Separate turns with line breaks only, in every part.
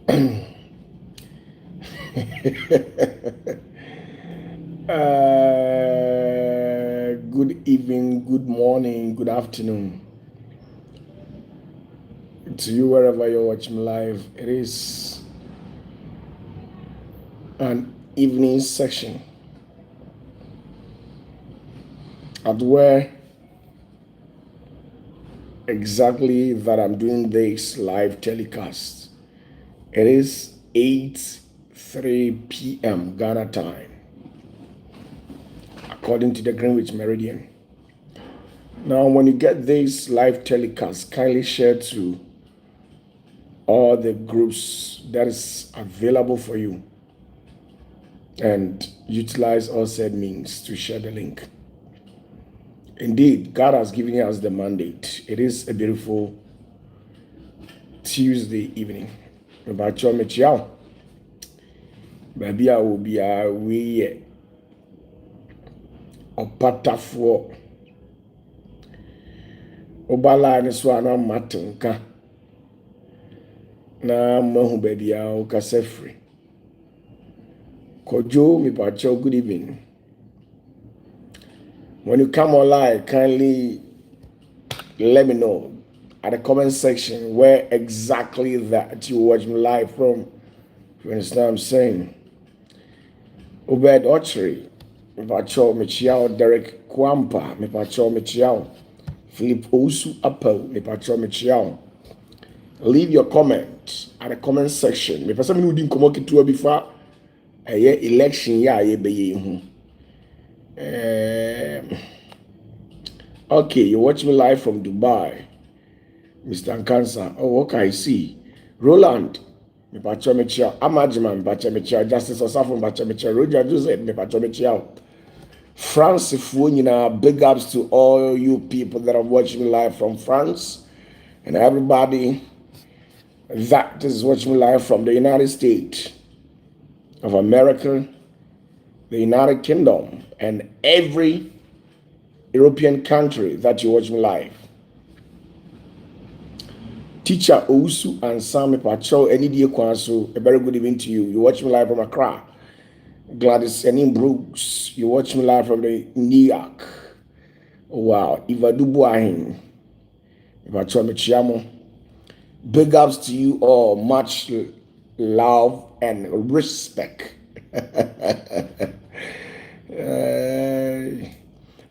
Good evening, good morning, good afternoon to you wherever you're watching live. It is an evening session at where exactly that I'm doing this live telecast. It is 8:03 p.m. Ghana time, according to the Greenwich Meridian. Now, when you get this live telecast, kindly share to all the groups that is available for you and utilize all said means to share the link. Indeed, God has given us the mandate. It is a beautiful Tuesday evening. About your Michiao. Baby, I will be away. OPATAFUOR. Obala and Swana Matunka. Na mahu baby, I'll free. Kojo, mi pacho, good evening. When you come online, kindly let me know at the comment section where exactly that you watch me live from. You understand what I'm saying? Obed Ochri, mi pacho, mi chiao, Derek Kwampa, mi pacho, mi chiao. Philip Osu Apple, mi pacho, mi chiao. Leave your comment at the comment section. Me person who didn't come out to before a election be okay, you watch me live from Dubai, Mr. Nkansa. Oh, okay, I see. Roland, me pacho me chia. Amajiman, pacho me chia. Justice Osafo, pacho me chia. Roger Joseph, me pacho me chia. France, big ups to all you people that are watching me live from France, and everybody that is watching me live from the United States of America, the United Kingdom, and every European country that you watch me live. Teacher Ousu and Sami Pacho, any day Kwanso, a very good evening to you. You watch me live from Accra. Gladys Enin Brooks, you watch me live from the New York. Wow, Eva Dubuahin, Pacho Michiamo. Big ups to you all. Much love and respect.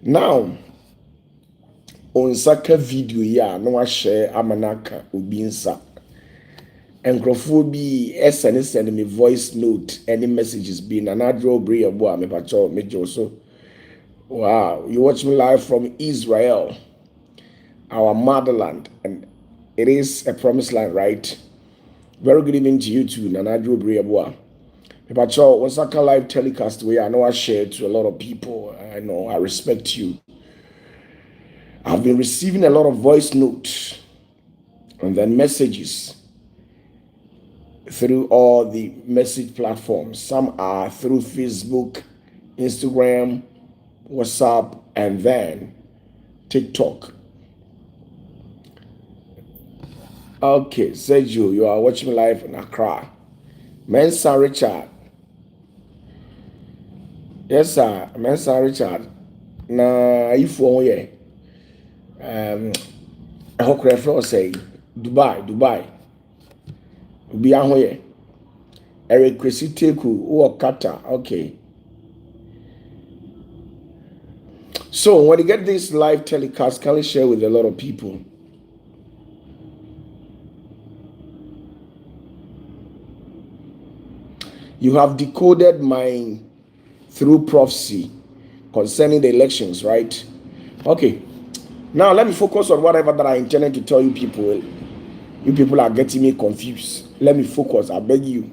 Now, on Saka video ya no wa share amanaka ubinsa. Enkrofo bi send me voice note any messages be na draw bri abo me pacho me so. Wow, you watch me live from Israel, our motherland, and it is a promised land, right? Very good evening to you too, Nanadro Briabua. Pacho, once I live telecast where I know I share to a lot of people. I know I respect you. I've been receiving a lot of voice notes and then messages through all the message platforms. Some are through Facebook, Instagram, WhatsApp, and then TikTok. Okay, Sergio, you are watching live in Accra. Mensa Richard. Yes, sir. Mensa Richard. Na if one year. I hope refer say Dubai. Be ahoye. Eric Kwesi Teku or Qatar. Okay. So when you get this live telecast, can you share with a lot of people? You have decoded my through prophecy concerning the elections, right? Okay. Now let me focus on whatever that I intended to tell you people. You people are getting me confused. Let me focus, I beg you.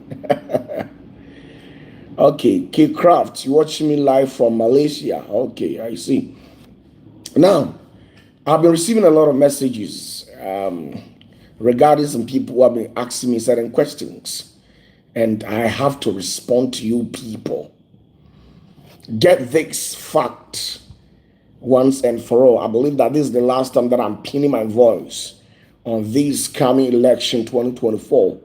Okay, K Craft, you watching me live from Malaysia. Okay, I see. Now, I've been receiving a lot of messages regarding some people who have been asking me certain questions. And I have to respond to you people. Get this fact once and for all. I believe that this is the last time that I'm pinning my voice on this coming election 2024.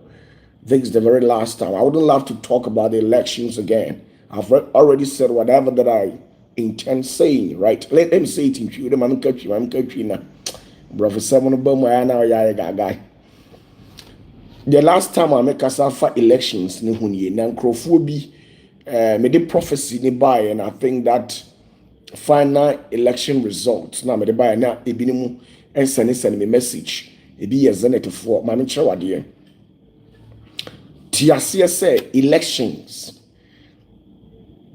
This is the very last time. I wouldn't love to talk about the elections again. I've already said whatever that I intend saying, right? Let them say it in you. I'm country now. Brother Simon guy. The last time I make us for elections, ni hunye na nkrofo bi me the prophecy ni buy, and I think that final election results na me the buy na ebinimu and send me message. Ebi ye zenete for ma me kyerɛ wade. Tiasie say elections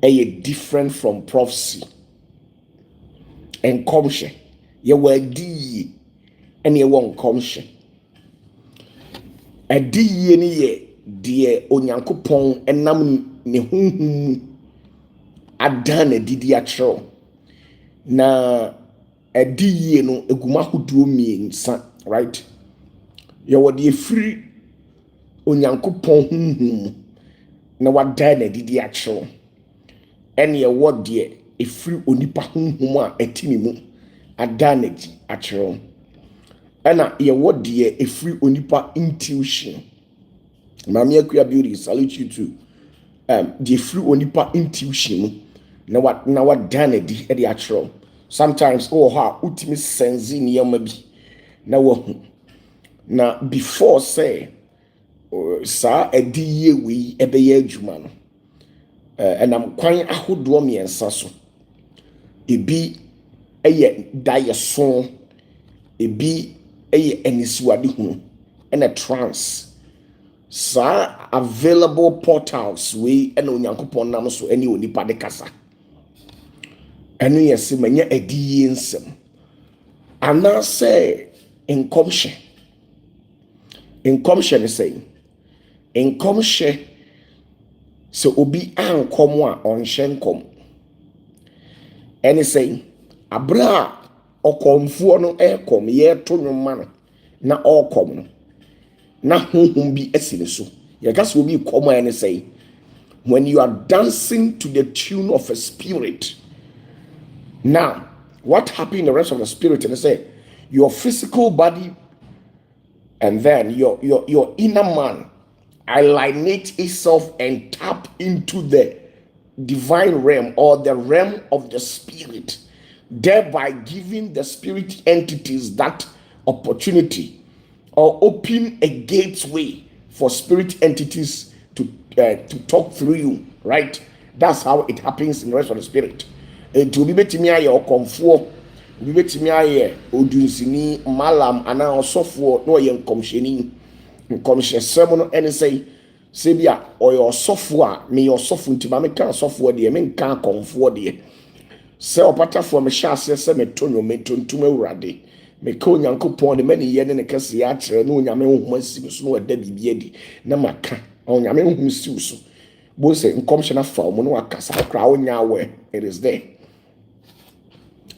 are different from prophecy. And commission. Ye were di and ye won't commission. A di ye dear onyankopon and nam ne hum adan a didi atro. Na a di ye no egumahu do me son, right? Ye were the free onyankopon hum na wadan a didi atro. And ye what dear a free onipa hum a etimimu advantage atro. And ye what dear a free onipa intuition. Mamia Kuya Beauty, salute you too. The free onipa intuition. Now what done at the atro. Sometimes ha ultimate sense in your maybe. Now before say sa a di we ebe ye jumano. And I'm quite a hood woman and sasso. It be a dire song, it be a niswadi and a trance. Sir, available portals we and onyankopon nam so any onipa de kasa. And we see many a diensem. And now say in commission is saying in commission. So obi ankomwa on shenkom. And he say abra okomfuo no ekom ye to nwoma na okom no na honhom bi esine so. Ye gas obi kom and say when you are dancing to the tune of a spirit. Now, what happened in the rest of the spirit? And they say your physical body and then your inner man alienate itself and tap into the divine realm or the realm of the spirit, thereby giving the spirit entities that opportunity or open a gateway for spirit entities to talk through you, right? That's how it happens in the rest of the spirit. To be betimi or comfort, be betimi aye odunsini malam ana osofo no ye komsheni. Commission sermon and say Sabia or your software, me your software to my can software, the men can't come for the sell pata for me shall say semetonio me to me radi. Me call yanko pon the many yen in the cassiatra, no yamen who seems no a debbie beady, namaka on yamen who sees. Both say in commissioner for Monoacasa crown yawe, it is there.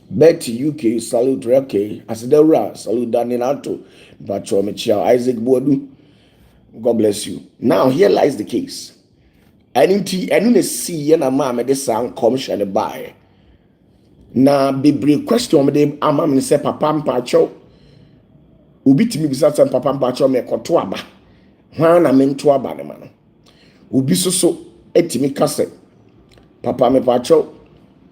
Betty UK, salute Rake, as the ra, salute Danielato, but Isaac Bodu. God bless you. Now here lies the case. I need to see na mama de sound commission buy. Na bibre question me de ama me say papa mpacho. Obi timi bisa say papa mpacho me koto aba. Hwan na me nto aba ne ma no. Obi so etimi kase. Papa me pacho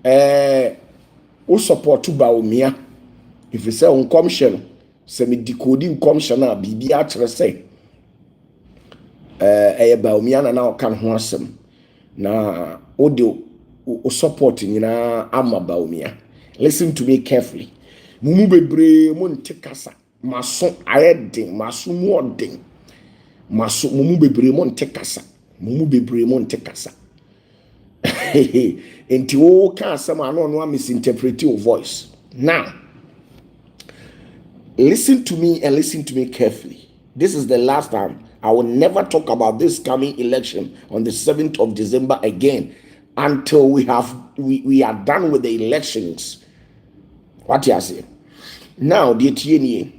o support ba omia. If you say on commission, say me decoding commission na bibia akere say Baumia na kan ho asem na audio support nyina ama Baumia. Listen to me carefully. Mumu bebre mo nte kasa maso ayedin maso mu odin maso mumu bebre mo nte kasa mumu bebre mo nte kasa enti o ka asem ano no misinterpret your voice. Now listen to me and listen to me carefully. This is the last time. I will never talk about this coming election on the 7th of December again until we are done with the elections. What you say? Now, the TNA.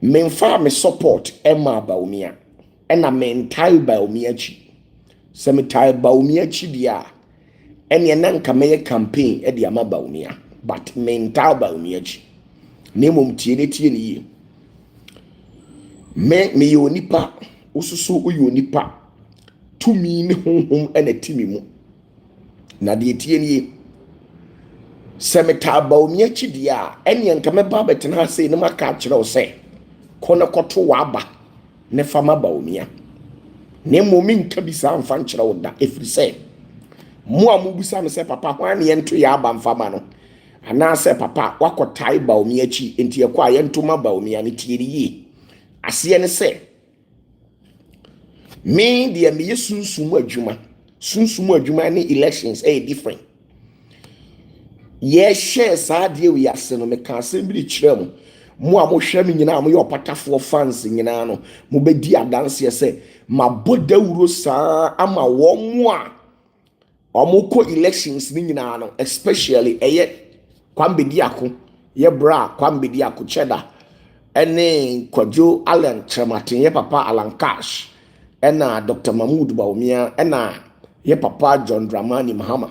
Menfa me support MR.IBU and a mental Baumia. Semetai Baumia dia. And ye nanka me campaign at the Baumia, but mental Baumia. Name TNA. me ye onipa ususu uye onipa tumi ne honhom ena timi mu na de tie nie se meta ba omi akidi a ene nka meba betena ase ne maka kire wo se kono koto waba ne fama ba omi a ne momi nka bisa amfa nkire wo da efiri se mo a mubusa me se papa hwan ne ento ya aba mfama no ana se papa wakotai ba omi achi enti ekwa ye ntoma ba omi a ne tie yi ase ne se me de me yesunsumu adwuma ne elections different ye share saade we ase no me ka asembly kirem mo a mo hwe me nyina mo ye opatafoɔ fans nyina no mo bedi adanse se mabodawuro saa ama wo mo a omoko elections ni nyina no especially kwambedi ako ye bra kwambedi ako cheda ene kwadwo Allen Trematin ye papa Alan Cash ena Dr. Mahmoud Baumia ena ye papa John Dramani Mahama.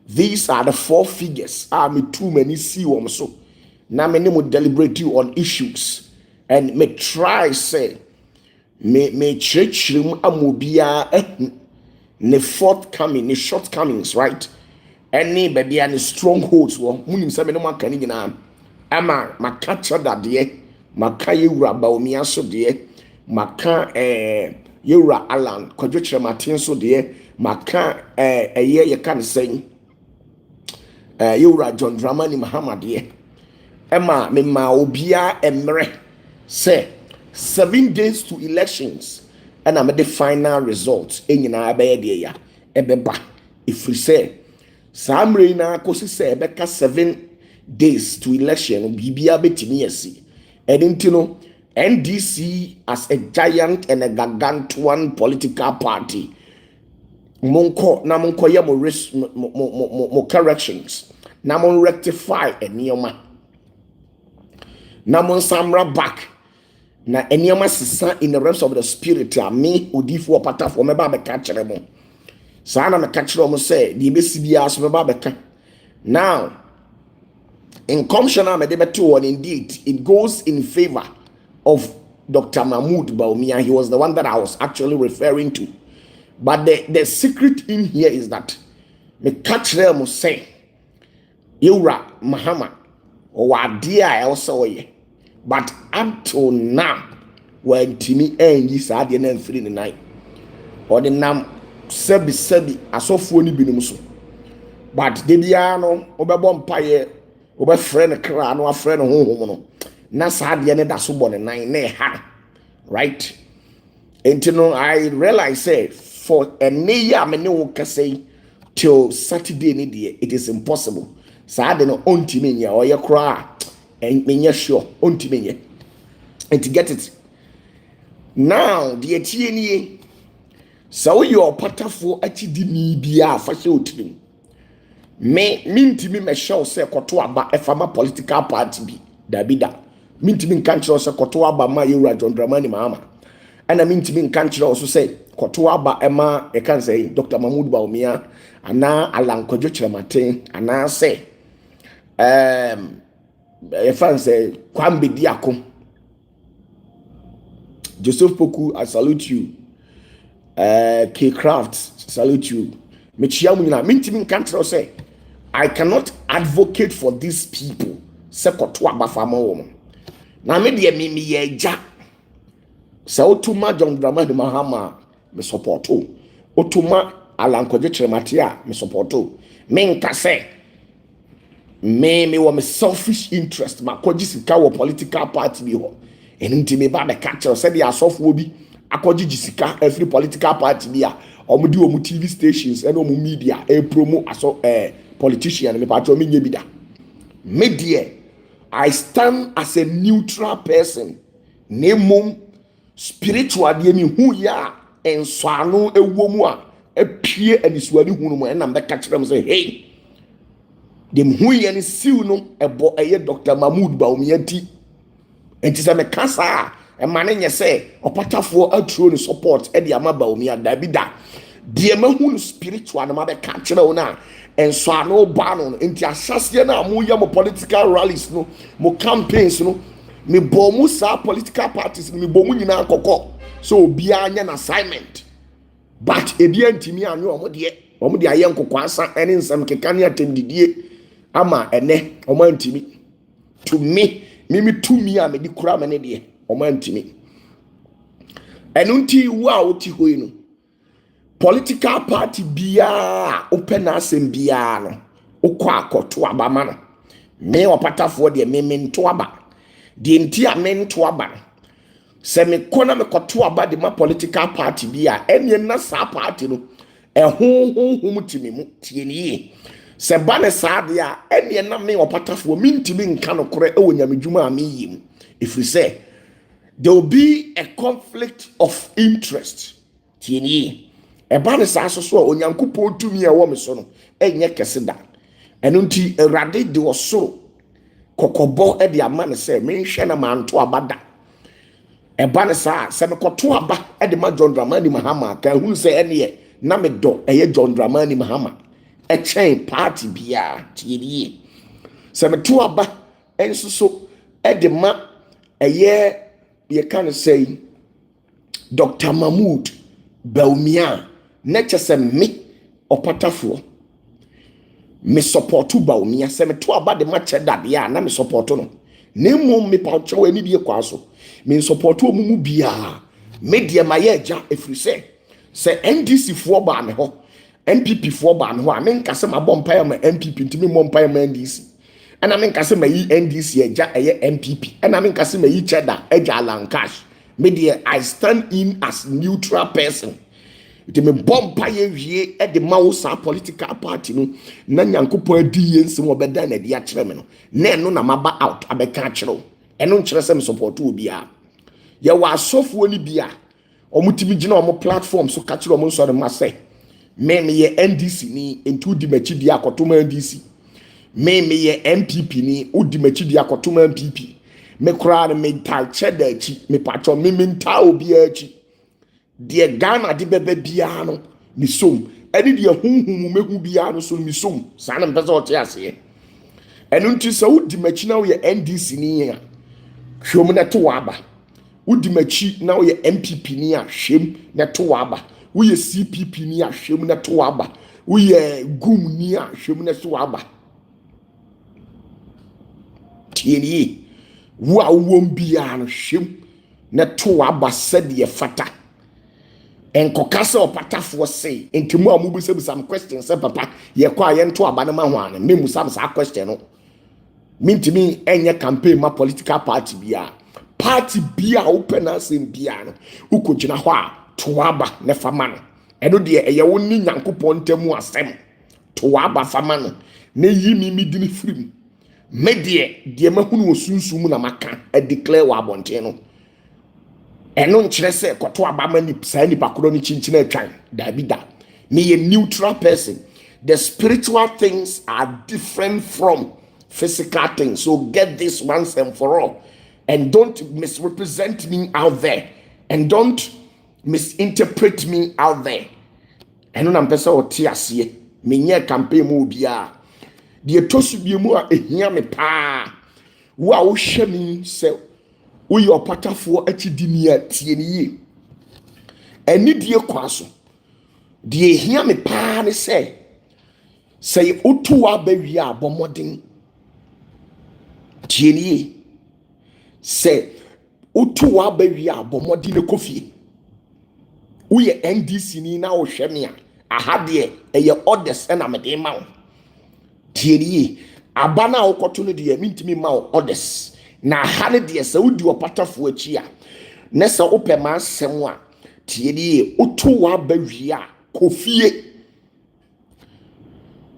These are the four figures. Me too many see them so. Now me will deliberate you on issues and me try say me church room amobia ne forthcoming, ne shortcomings, right? Any baby and strongholds. Well, munim say me no man can na ama makacha da de maka yewura Baumia so de maka yewura Alan Kwadwo Trematin so de maka ye kan say yewura John Dramani Mahama de Emma me ma obia emre say 7 days to elections and I'm the final results enyina abaye de ya ebeba ifri say samre na kosi say ebeka 7 days to election bibia betimi yesi edintino NDC as a giant and a gargantuan political party monko ye mo corrections na mon rectify enioma na mon samra back na enioma sisa in the realms of the spirit me odifo opatafo me ba be ka kire mo sa na me ka kire mo say the besi bia so me ba be ka now in commissioner me de beto one indeed it goes in favor of Dr. Mahmoud Baumia. He was the one that I was actually referring to. But the secret in here is that me catch them say Yura Mahama or Wadia also ye. But up till now, when Timmy and you said the name 3 in the night, or the name Sebi Asofuni Binumuso. But the Biano, Obabon Paye, Oba friend Kran, or friend home. Nasa the end that's born 9 ha, right? And you know, I realize say for a year, me no can say till Saturday ni day, it is impossible. So I don't know ontimenya or your cry and me sure ontimenya and to get it now the TNE so your patafo achidi ni bia fa she otrim me ntimi me show say koto aba efama political party bi dabida mintimi nka nkyerɛ sɛ kɔto aba ma yewura John Dramani Mahama ana mintimi nka nkyerɛ also sɛ kɔto aba ema e kan sɛ Dr. Mahmoud Baumia ana Alan Kwadwo Trematin ana sɛ e fan sɛ Kwambedi Ako Joseph Poku, I salute you. K Craft, salute you. Mechia mu nyina mintimi nka nkyerɛ sɛ I cannot advocate for these people sɛ kɔto aba fama wo na me de me ye ja sa otuma John Dramani Mahama me supporto otuma Alan Kwadwo Trematin me supporto me nka se me wo me selfish interest ma kwaji sika wo political party bi ho enti me ba be catch say the asofo bi akwaji sika every political party bi a omudi omu TV stations and omu media promo aso politician me patro me nyebida media I stand as a neutral person. Nemom spiritual de mi hu ya enswano ewomu a epie aniswani hunu mo na mbeka kire mo say hey dem hu ye ni siw no ebo eye Dr. Mahmoud Baumia ti enti se me kasa e ma ne nye se opatafo aturo ni support e de ama Baumia dabida de ma hu spiritual na ma be ka kire wo na and so no ban on into assassin na mo political rallies no mo campaigns no me bomu sa political parties me bomu nyina akokɔ so obi anya an assignment but ebi antimi anyo omo de aye nkokɔ asa ene nsam keka ne atendidie ama ene omo antimi to me to me a me di kura me ne de omo antimi enu nti wo a oti hoi no political party bia open asem bia no ukɔ akɔto aba ma no me opatafoɔ de me nto aba de nti a me nto aba sɛ me kɔ na me kɔto aba de ma political party bia ɛne na saa party no ɛhohom timi mu tie nie sɛ ba ne saa de a ɛne na me opatafoɔ me ntimi nka no korɛ ɛwɔ nyamedwuma a me yim if we say there will be a conflict of interest tie nie ɛba ne saa so a onyankopɔn tumi a ɛwɔ me so no ɛnyɛ kɛse da ɛno nti awurade de ɔsoro kɔkɔbɔ ɛde ama ne sɛ menhwɛ na manto aba da ɛba ne saa sɛ mekɔto aba ɛde ma John Dramani Mahama ka hu sɛ ɛneɛ na medɔ ɛyɛ John Dramani Mahama ɛkyɛn party biara tirie sɛ meto aba ɛnso so ɛde ma ɛyɛ yɛka ne sɛ Dr. Mahmoud Baumia na kyɛ sɛ me ɔpatafoɔ me supportu Baumia sɛ me to aba de ma kyɛ dadeɛ a na me supportu no na mmom me pa kyerɛ ani die kwa so me supportu omumu bia me de ma yɛ agya efiri sɛ NDC foɔ ba me hɔ MPP foɔ ba me hɔ a me nka sɛ ma bɔ mpae ma MPP ntimi mmɔ mpae ma NDC ɛna me nka sɛ ma yi NDC agya ɛyɛ MPP ɛna me nka sɛ ma yi cheddar agya Alankash me de I stand in as neutral person. It me bompa ye wie e de ma wo sa political party no na nyankopon adi yensem obeda na de ya kire me no na eno na maba out abeka kire eno nkire se me support obi a ye wa asofo ni bia omutimi gina omo platform so ka kire omo so de ma se me ye NDC ni entu di machi di akotoma NDC me ye MPP ni udi machi di akotoma MPP me kura me tal cheda chi me patcho me mental obi a chi de Ghana de bebe bia no mi som eni de hunhum mehu bia no so mi som sa na mpese o te ase enu nti se wudi machi na wo ye NDC ni ya hwom na to aba wudi machi na wo ye MPP ni ya hwem na to aba wo ye CPP ni ya hwem na to aba wo ye gum ni ya hwem na to aba tieni wo a wo bia no hwem na to aba se de fata enkokase opatafoɔ sei entimu a mubisa some questions say papa ye kwa ye nto aba na ma ho ana me musa sa question no mintimi enye campaign ma political party bia open asem bia no ukogina hɔ a to aba ne fama no eno de eye wo ni nyankopɔn ntamu asem to aba fama no na yi mi di ne firim me de mahunu osunsum na maka a declare wa abonten no eno nkyerɛ sɛ kɔto abama ni saa nipa koro ni chinchina atwan dabida me a neutral person. The spiritual things are different from physical things, so get this once and for all and don't misrepresent me out there and don't misinterpret me out there. Eno na mpɛ sɛ ɔte aseɛ menyɛ campaign mu bia de tosu bi mu a ehia me pa wo a wo hwɛ mi sɛ uyi opatafoɔ akidi ni atie ni yie eni die kwaso die hia me paa ne sɛ utu abawi a bomodin tie ni yie sɛ utu abawi a bomodin ne kofie uye NDC ni na wo hwɛ me a aha de eye orders na me de ma wo tie ni yie aba na wo kɔto no de mintimi ma wo orders na hane de sɛ wodi opatafoɔ akyi a na sɛ wopɛ ma asɛm a tie die utu wa bawi a kofie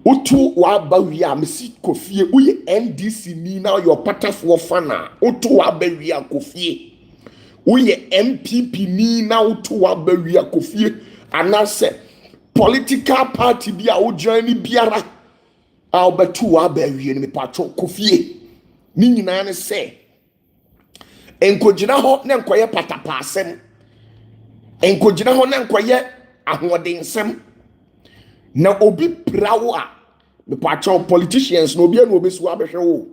utu wa bawi a mesi kofie uye NDC ni na yo opatafoɔ fana utu wa bawi a kofie uye MPP ni na utu wa bawi a kofie anase political party bi a wo join ni biara a obetu wa bawi ni me patro kofie ni nyina ne sɛ enkogina ho na enkoye patapa asem enkogina ho na enkoye ahodensem na obi prawo a me patro politicians no obi na obesu abehwe wo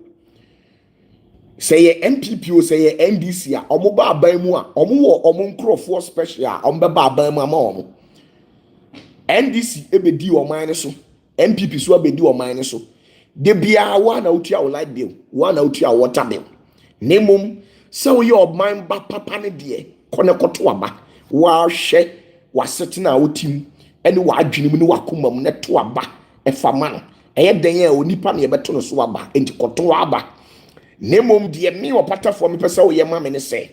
say ye MPP say ye NDC a omo ba aban mu a omo wo omo nkrofo special a omo ba aban mu ama omo NDC ebedi oman ne so MPP so abedi oman ne so de bia wa na otua o light bill wa na otua water bill nemum se wo ye oman ba papa ne de kone koto aba wa hwe wa setena otim ene wa adwene mu ne wa komam ne to aba efama no eye den ya onipa ne beto no so aba enti koto aba nemum de me opatafo me pese wo ye ma me ne se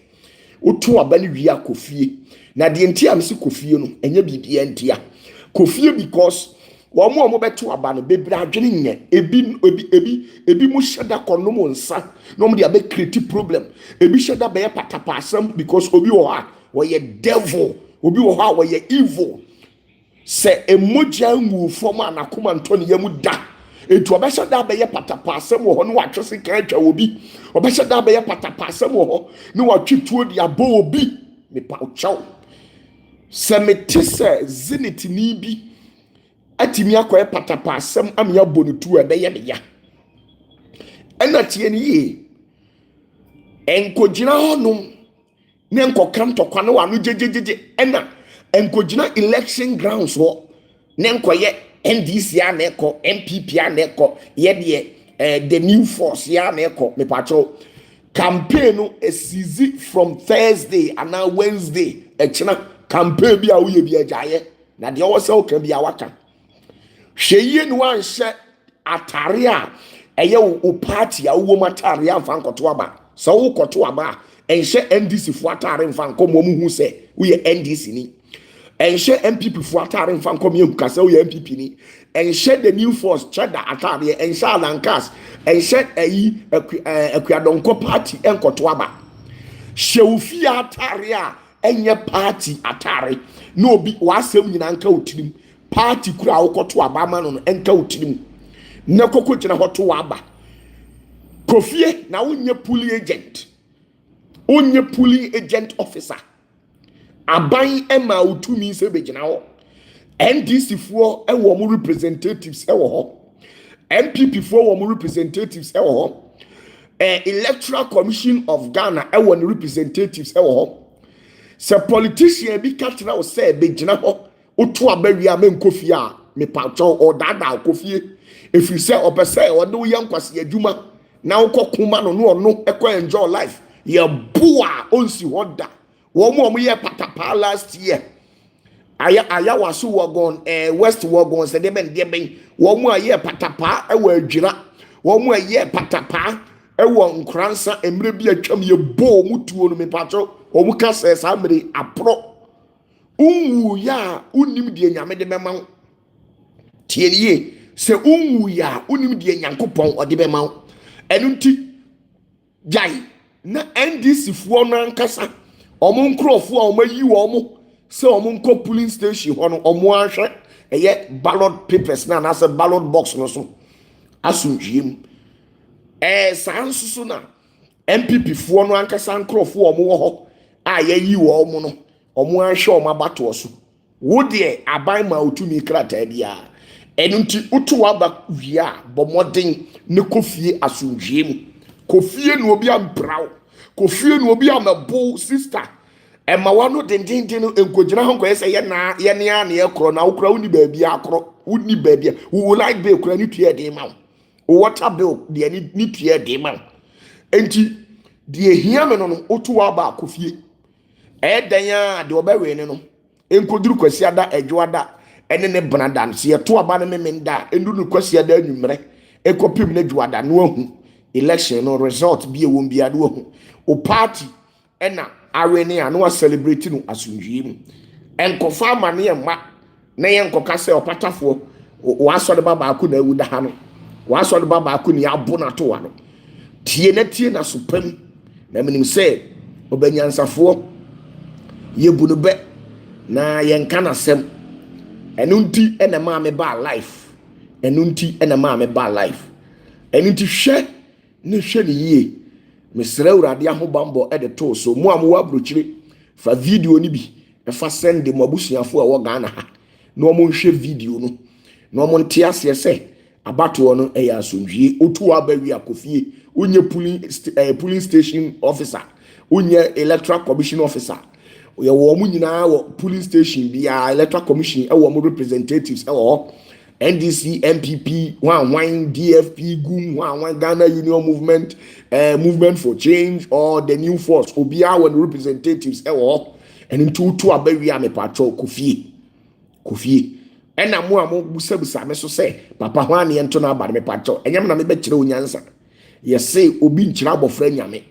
woto aba ne wi akofie na de enti am se kofie no enye bibia entia kofie because womo beto aba no bebra adwene nye ebi mu sheda konom nsa no mo de abe create problem ebi sheda be patapasam because obi wo ha wo ye devil obi wo ha wo ye evil se emoja ngu fom anakoma ntoni yamu da etu obesheda be patapasam wo no watwese kan atwa obi obesheda be patapasam wo no watwetuo de abo obi me pa chaw se metise zenit ni bi atimi akoye patapasam am ya bonutu e be ye ya ena tie ni ye enkogina honum ne enkoka ntokwa no wano jejejeje ena enkogina election grounds ho ne enkoye NDC ya na eko MPP ya na eko ye de the new force ya na eko me pacho campaign no esizi from Thursday and now Wednesday echina campaign bi a wo ye bi ajaye na de wo se o kan bi awaka hweye no anhye atare a eye wo party a wo matare a fa nkoto aba so wo koto aba enhye NDC fu atare mfa nkom mo hu se wo ye NDC ni enhye MPP fu atare mfa nkom ye hukase wo ye MPP ni enhye the new force cheda atare enhye alankas enhye ayi akuadonko party enkoto aba hyewofi atare a enye party atare no obi wasem nyina nka otirim party kura awokoto aba ma no enka otirim na kokko kina hoto aba kofie na wonye police agent onye police agent officer aban ema utumi se begina ho NDC fo ewo mo representatives ewo ho MPP fo ewo mo representatives ewo ho electoral commission of Ghana ewo ni representatives ewo ho se politician bi katina o se begina ho otu abawi a menkofie a me pacho o dada kofie efiri se opese o de wo yankwase adwuma na ukokuma no enjoy life ye boa onsi hoda wo mo ye patapa last year aya waso wagon west wagon se de ben wo mo ye patapa e wa adwira wo mo ye patapa e wo nkransa emre bi atwam ye bo mutuo no me pacho wo mo ka se sa mre apro unwu ya unim de nyame de bema tieliye se unwu ya unim de nyankopon ode bema enunti jai na NDC fuo no ankasa omo nkrofo a omo yi wo omo se omo nko polling station ho no omo ahwe eye ballot papers na se ballot box no so asunjiem sansusu na MPP fuo no ankasa nkrofo omo wo ho a ye yi wo omo no omo ahwe omo abato so wo de aban ma otumi krata bia enunti utu aba wia bomodin ne kofie asunjiem kofie no obi ampraw kofie no obi amabo sister ema wano dendenden enkogina ho koyese ye na ne ekro na ukra uni baabi akro uni baabi wo like be kura ni tue de ma wo water bill de ni tue de ma enti de hia me no otu aba kofie dan ya de obawe ne no enkoduru kwasi ada adwoada ene ne branda se ye to aba ne memenda endu no kwasi ada anwumre ekopim ne dwoada no ahu election no result bi ewon bi ado ahu o party ena arene anu celebrate no asunjie mu enkofa amane ye ma na ye nkoka se opatafo waso de baba aku na ewuda ha no waso de baba aku ni abo na to wa no tie na supam na menim se obanyansafo ye bunu be na ye nka na sem enunti ena ma me ba life enunti ena ma me ba life enunti hwe ne hwe ne yie mesra urade ahobambo e de to so mo amwo abrochire fa video ni bi e fa send mo abusuafo a wo Ghana ha no mo nhwe video no no mo ntia se abato no eya asomdwie otu abawi akofie unye polling station officer unye electoral commission officer ye wo mu nyina wo polling station bia electoral commission e wo mu representatives e wo NDC MPP one DFP gum one Ghana Union Movement movement for change or the new force obia when representatives e wo and into two abawi amepatro kofie ena mo amo busabusa me so say papa ho ane ento na aba me pacho enyam na me be kire onyansa ye say obi nkira abofra nyame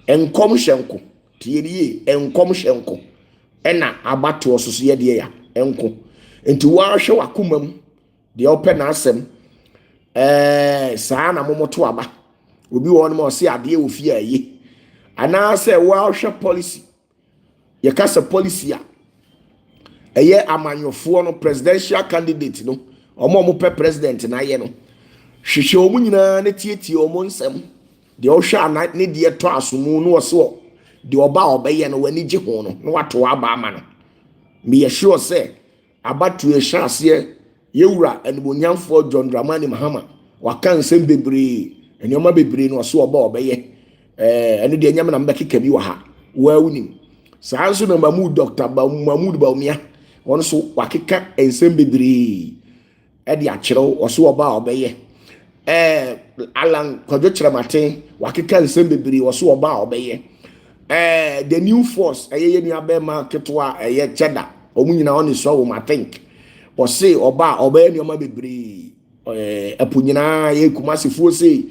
enkom hyenko tieriye enkom hyenko ena abato ososo ye de ya enko enti wa hwe wakomam de open na asem saa na momoto aba obi won mo se ade ofie aye ana say wa hwe policy ye kasa policy a eye amanyofo no presidential candidate no omo pe president na ye no hwehwe omu nyina na tietie omu nsem de ohwa na ne de to asomu no so de oba obeye no wani gye ho no wato aba ama no me ye sure say abatu e hyase yewura enibonyamfo John Dramani Mahama waka nsem bebre enioma bebre no so oba obeye eno de nyam na mbekeka bi wa ha wa unim saa nso na Mahmoud Dr. Mahmoud Baumia ono so wakeka ensem bebre e de akyerew oso oba obeye alan kwadwo kyerematen wakeka ensem bebre oso oba obeye the new force ayeye ni abema ketwa eye cheda omunyina oni so wo I think o say oba obeye ni oma bebre epunyina ye kumase fo say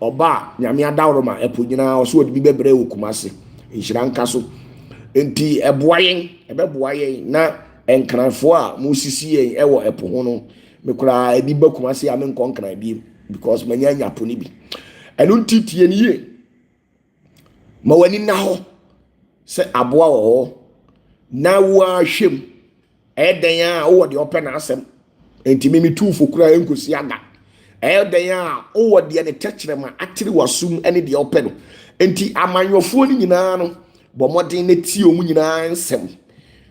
oba nyame adawroma epunyina oso odi bebre wo kumase nhira nka so enti eboayen ebeboayen na enkranfo a musisi yen ewo epo ho no mekura ebi bakumase a menkonkran bi because manya nyapo ni bi enu ntitie ni ye ma wani na ho se aboa wo na wa hwem eden a wo de open asem enti mimi tufo kura enkosi aga eden a wo de ne tekyerema atiri wasum ene de open enti amanyofo ni nyina no bomodin ne ti omu nyina nsem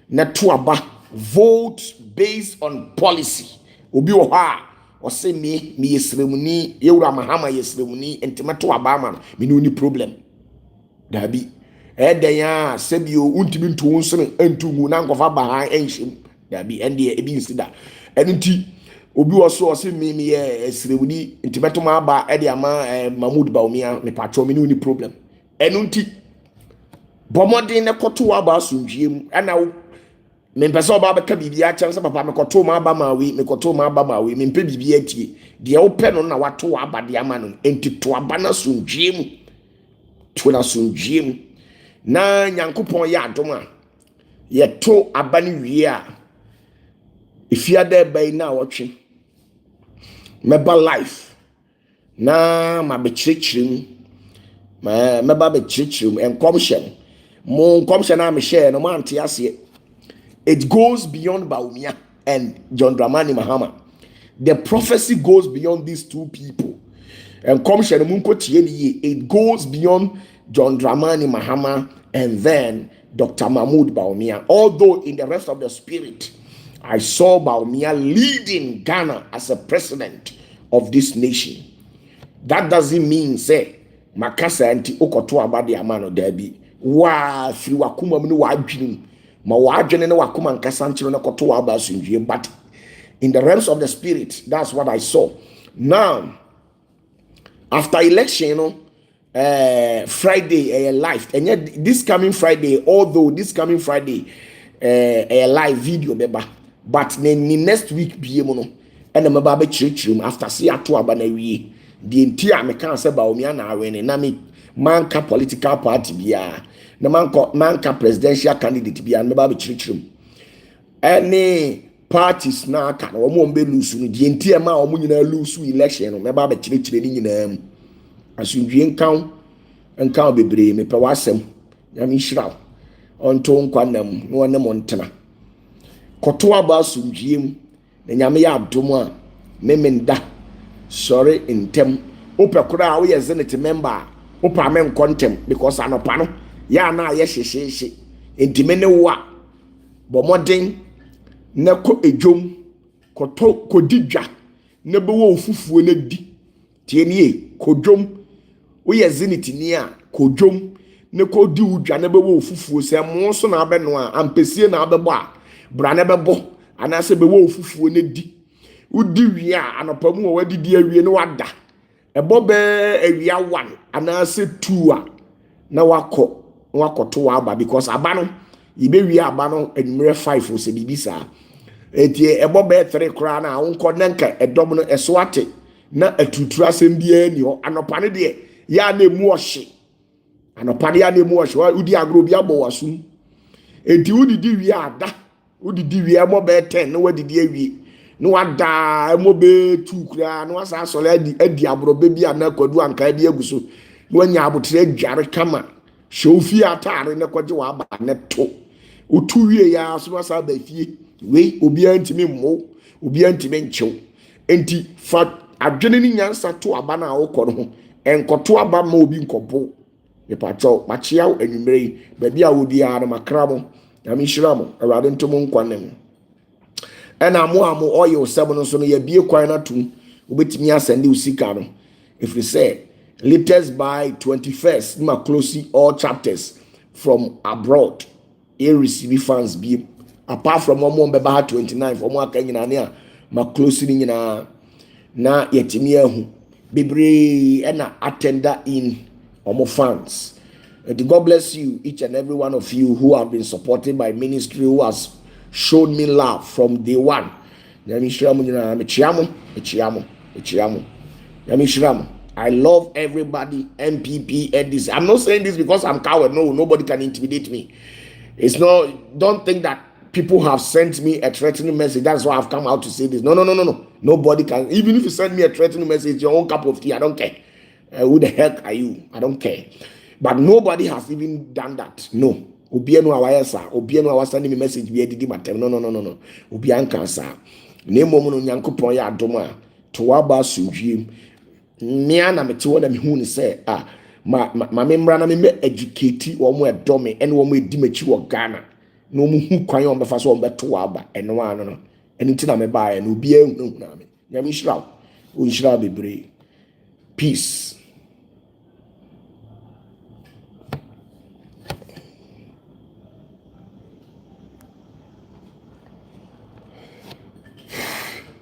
na to aba vote based on policy obi wo ha o say me yesremuni yewura Mahama yesremuni enti meto aba ma me no ni problem dabi eden ya sebio untimi ntu wonsere entugu na nkofa ba ha enhim dabi ende ebi nsida enti obi wo so o say me yesremuni enti meto ma aba ede ama Mahmoud Baumia me patro me no ni problem enunti bomodin ne koto aba asundwiem ana me mpesa oba beka bibia kyem se papa me koto ma aba ma we me mpe bibia tie de ope no na wato aba de ama no enti to aba na sundwiem to na sundwiem na nyankopon ya adoma ye to aba ni wie a ifia da bai na wotwe meba life na ma be chirichirim meba be chirichirim enkomhyen mo enkomhyen na me share no ma ante ase. It goes beyond Baumia and John Dramani Mahama. The prophecy goes beyond these two people. And it goes beyond John Dramani Mahama and then Dr. Mahmoud Baumia. Although in the rest of the spirit, I saw Baumia leading Ghana as a president of this nation. That doesn't mean, say, Makasa anti Okoto Abadi Amano Debi. Wa Friwakuma Minu Wajin. Ma wadwene ne wakoma nkasa nchiro na koto aba asundwie, but in the realms of the spirit, that's what I saw. Now after election, Friday live, and yet this coming Friday, although this coming Friday a live video beba, but next week biemo no and meba be chirichirim after see ato aba na wie the entire me kan se ba omi na awene na me manka political party bia na manka presidential candidate bia me ba be chirichirim any parties na aka na omo mbe lose no the entire ma omo nyina lose election no me ba be chirichire ni nyina mu asundwie nkan bebre me pe wasem ya me hira onto nkwanam no wona montena koto aba asundwie mu na nyame ya adom a memenda sorry intem opekura a wo ye zenit member opa men contem because anopa no ya na ye hyehyehe entime ne wo a bomoden na ko ejom koto kodidwa na be wo fufuo na di tie nie kodwom wo ye zeniti ni a kodwom ne ko di udwa na be wo fufuo se mo so na abeno a ampesie na abebo a bra na bebo ana se be wo fufuo na di udi wi a anopamu wo wadidi awie ne wada ebo be awia 1 ana se 2 a na wakoto aba because aba no yibe wi aba no enumere 5 o se bibisa etie ebo be 3 kra na wonko nanka edom no eso ate na atutura asem bia ni ho anopane de ya na emu ohye anopane ya na emu ohye udi agro bia bo wasum enti udidi wi ada udidi wi emo be 10 na wadidi awie no wada emo be 2 kra no asa asole adi abrobe bia na kwadu anka bia guso wanya abotre dware kama shofi atare na kwaje wa aba ne to otu wie ya so asa ba fie we obi antimi mmo obi antimi nchew enti fa adwene ni nyansa to aba na awokọ no enkoto aba ma obi nkopo me pacho machia anwumere ba bia wodi a na makramo na mi shiramo awade ntomo nkwanem ena mo amo oil sebo no so no ye bie kwan na tum obetimi asende usika no if we say latest by 21st ma close all chapters from abroad e receive funds be apart from one be 29 for mo aka nyina ne a ma close ni nyina na yetimi ahu bebre ena attender in omo funds. God bless you, each and every one of you who have been supported by ministry, who has showed me love from day one. I love everybody, MPP, and this. I'm not saying this because I'm coward. No, nobody can intimidate me. It's not, don't think that people have sent me a threatening message. That's why I've come out to say this. No. Nobody can. Even if you send me a threatening message, your own cup of tea, I don't care. Who the heck are you? I don't care. But nobody has even done that. No. Obiano awayesa. Obiano awasani me message be edidi matem. No. Obianka sa. Nemo no nyankopon ya adoma. To aba sujim. Mia na mete wona me hu ni say ma membra na me educate wo mo edome ene wo mo edi machi wo Ghana. No mu hu kwan on befa so on beto aba ene wa no. Eni ti na me ba ya no obi ehunu na me. Nyame shira. O shira bebre. Peace.